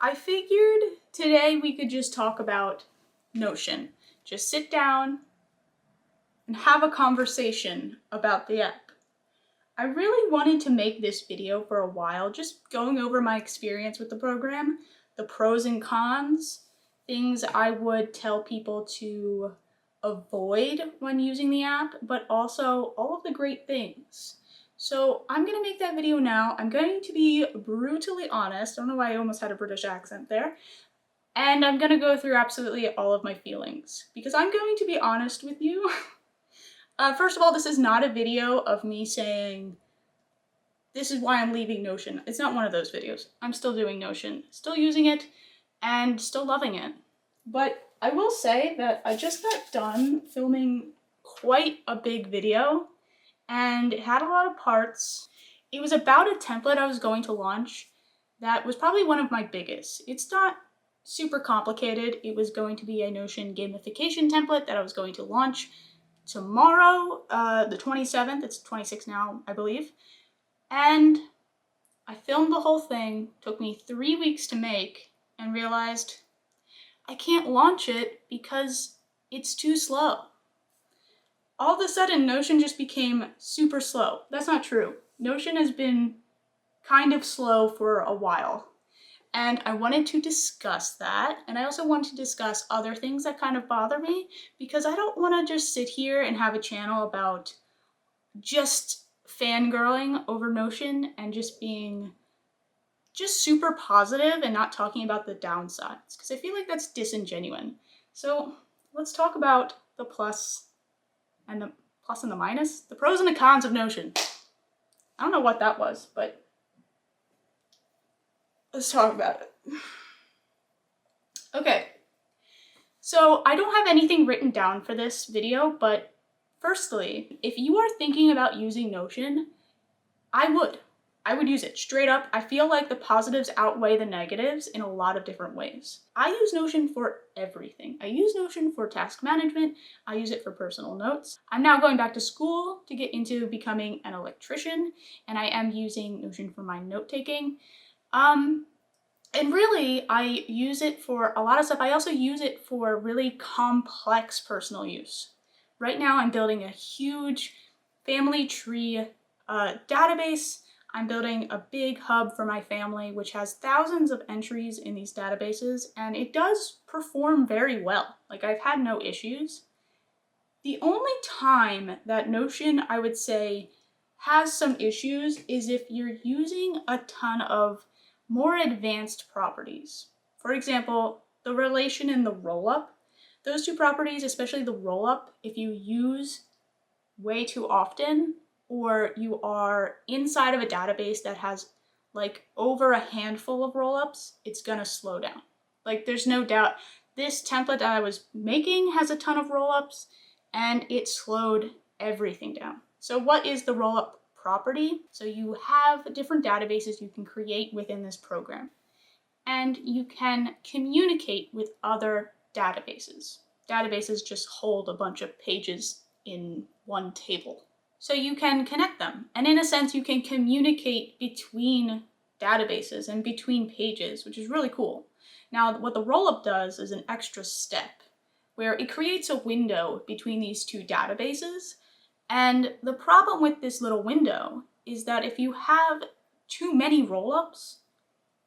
I figured today we could just talk about Notion. Just sit down and have a conversation about the app. I really wanted to make this video for a while, just going over my experience with the program, the pros and cons, things I would tell people to avoid when using the app, but also all of the great things. So I'm gonna make that video now. I'm going to be brutally honest. I don't know why I almost had a British accent there. And I'm gonna go through absolutely all of my feelings because I'm going to be honest with you. First of all, this is not a video of me saying, this is why I'm leaving Notion. It's not one of those videos. I'm still doing Notion, still using it, and still loving it. But I will say that I just got done filming quite a big video, and it had a lot of parts. It was about a template I was going to launch that was probably one of my biggest. It's not super complicated. It was going to be a Notion gamification template that I was going to launch tomorrow, the 27th. It's 26 now, I believe. And I filmed the whole thing, took me 3 weeks to make, and realized I can't launch it because it's too slow. All of a sudden, Notion just became super slow. That's not true. Notion has been kind of slow for a while. And I wanted to discuss that, and I also wanted to discuss other things that kind of bother me, because I don't want to just sit here and have a channel about just fangirling over Notion and just being just super positive and not talking about the downsides, because I feel like that's disingenuous. So let's talk about the plus and the minus, the pros and the cons of Notion. I don't know what that was, but let's talk about it. Okay, so I don't have anything written down for this video, but firstly, if you are thinking about using Notion, I would use it straight up. I feel like the positives outweigh the negatives in a lot of different ways. I use Notion for everything. I use Notion for task management. I use it for personal notes. I'm now going back to school to get into becoming an electrician, and I am using Notion for my note-taking. And really, I use it for a lot of stuff. I also use it for really complex personal use. Right now, I'm building a huge family tree database. I'm building a big hub for my family, which has thousands of entries in these databases, and it does perform very well. Like, I've had no issues. The only time that Notion, I would say, has some issues is if you're using a ton of more advanced properties. For example, the relation and the rollup. Those two properties, especially the rollup, if you use way too often, or you are inside of a database that has like over a handful of rollups, it's gonna slow down. Like, there's no doubt. This template that I was making has a ton of rollups, and it slowed everything down. So what is the rollup property? So you have different databases you can create within this program, and you can communicate with other databases. Databases just hold a bunch of pages in one table. So you can connect them, and in a sense you can communicate between databases and between pages, which is really cool. Now, what the rollup does is an extra step where it creates a window between these two databases. And the problem with this little window is that if you have too many rollups,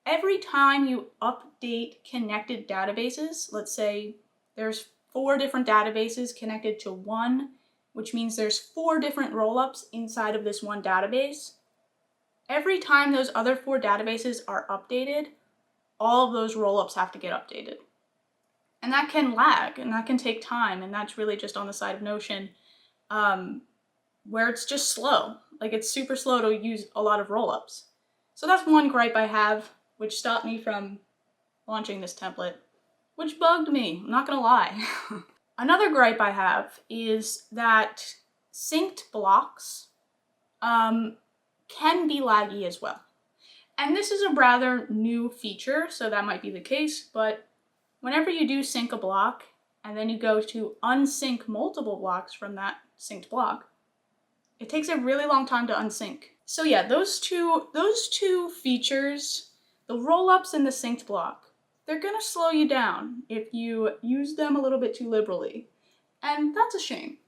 every time you update connected databases, let's say there's 4 different databases connected to one, which means there's 4 different rollups inside of this one database. Every time those other 4 databases are updated, all of those rollups have to get updated. And that can lag, and that can take time, and that's really just on the side of Notion, where it's just slow. Like, it's super slow to use a lot of rollups. So that's one gripe I have, which stopped me from launching this template, which bugged me, I'm not gonna lie. Another gripe I have is that synced blocks can be laggy as well. And this is a rather new feature, so that might be the case, but whenever you do sync a block, and then you go to unsync multiple blocks from that synced block, it takes a really long time to unsync. So yeah, those two features The roll-ups and the synced block, they're gonna slow you down if you use them a little bit too liberally. And that's a shame.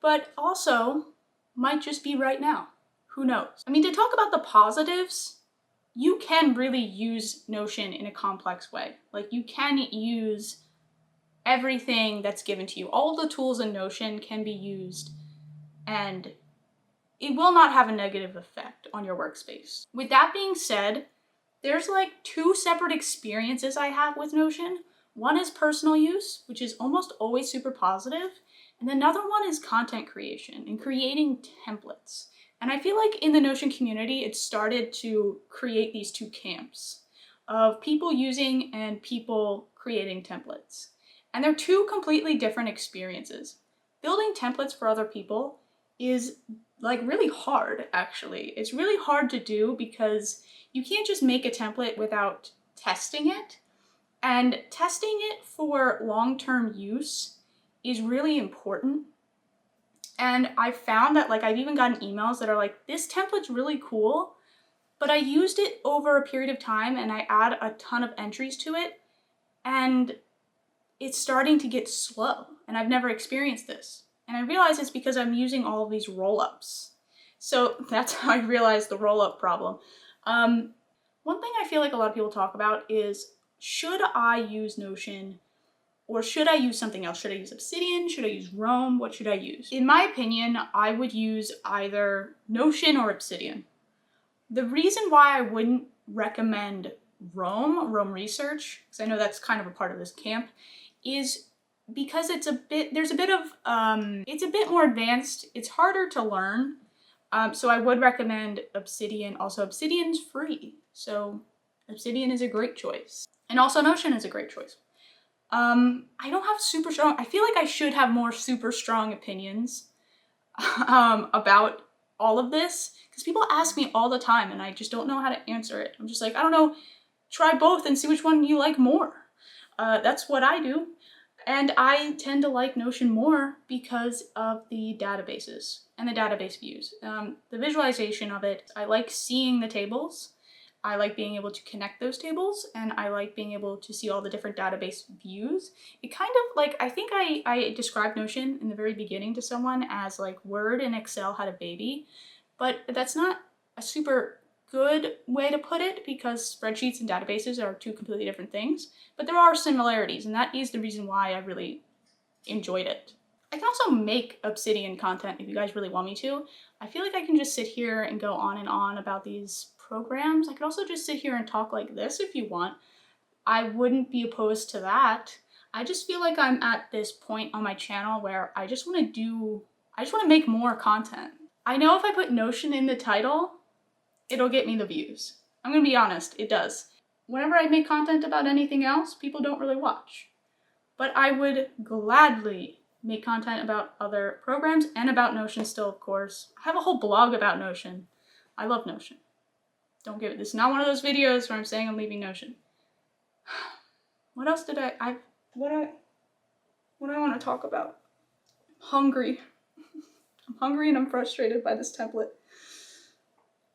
But also, might just be right now. Who knows? I mean, to talk about the positives, you can really use Notion in a complex way. Like, you can use everything that's given to you. All the tools in Notion can be used, and it will not have a negative effect on your workspace. With that being said, there's like two separate experiences I have with Notion. One is personal use, which is almost always super positive, and another one is content creation and creating templates. And I feel like in the Notion community, it started to create these two camps of people using and people creating templates. And they're two completely different experiences. Building templates for other people is like really hard, actually. It's really hard to do because you can't just make a template without testing it. And testing it for long-term use is really important. And I've found that, like, I've even gotten emails that are like, this template's really cool, but I used it over a period of time and I add a ton of entries to it, and it's starting to get slow, and I've never experienced this. And I realize it's because I'm using all of these roll-ups. So that's how I realized the roll-up problem. One thing I feel like a lot of people talk about is, should I use Notion or should I use something else? Should I use Obsidian? Should I use Roam? What should I use? In my opinion, I would use either Notion or Obsidian. The reason why I wouldn't recommend Roam Research, because I know that's kind of a part of this camp, is because it's a bit more advanced. It's harder to learn. So I would recommend Obsidian. Also, Obsidian's free, so Obsidian is a great choice. And also Notion is a great choice. I don't have super strong, I feel like I should have more super strong opinions about all of this, because people ask me all the time and I just don't know how to answer it. I'm just like, I don't know, try both and see which one you like more. That's what I do. And I tend to like Notion more because of the databases and the database views. The visualization of it, I like seeing the tables. I like being able to connect those tables, and I like being able to see all the different database views. It kind of like, I think I described Notion in the very beginning to someone as like Word and Excel had a baby, but that's not a super good way to put it because spreadsheets and databases are two completely different things, but there are similarities, and that is the reason why I really enjoyed it. I can also make Obsidian content if you guys really want me to. I feel like I can just sit here and go on and on about these programs. I could also just sit here and talk like this if you want. I wouldn't be opposed to that. I just feel like I'm at this point on my channel where I just want to make more content. I know if I put Notion in the title, it'll get me the views. I'm gonna be honest, it does. Whenever I make content about anything else, people don't really watch. But I would gladly make content about other programs and about Notion still, of course. I have a whole blog about Notion. I love Notion. Don't give it. This is not one of those videos where I'm saying I'm leaving Notion. What else did what do I want to talk about? I'm hungry. I'm hungry and I'm frustrated by this template.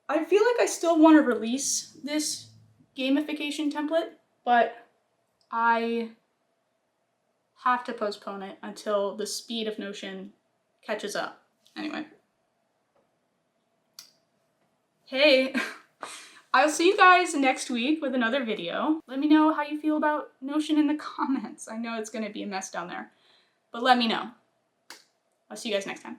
I feel like I still want to release this gamification template, but I have to postpone it until the speed of Notion catches up. Anyway. Hey. I'll see you guys next week with another video. Let me know how you feel about Notion in the comments. I know it's gonna be a mess down there, but let me know. I'll see you guys next time.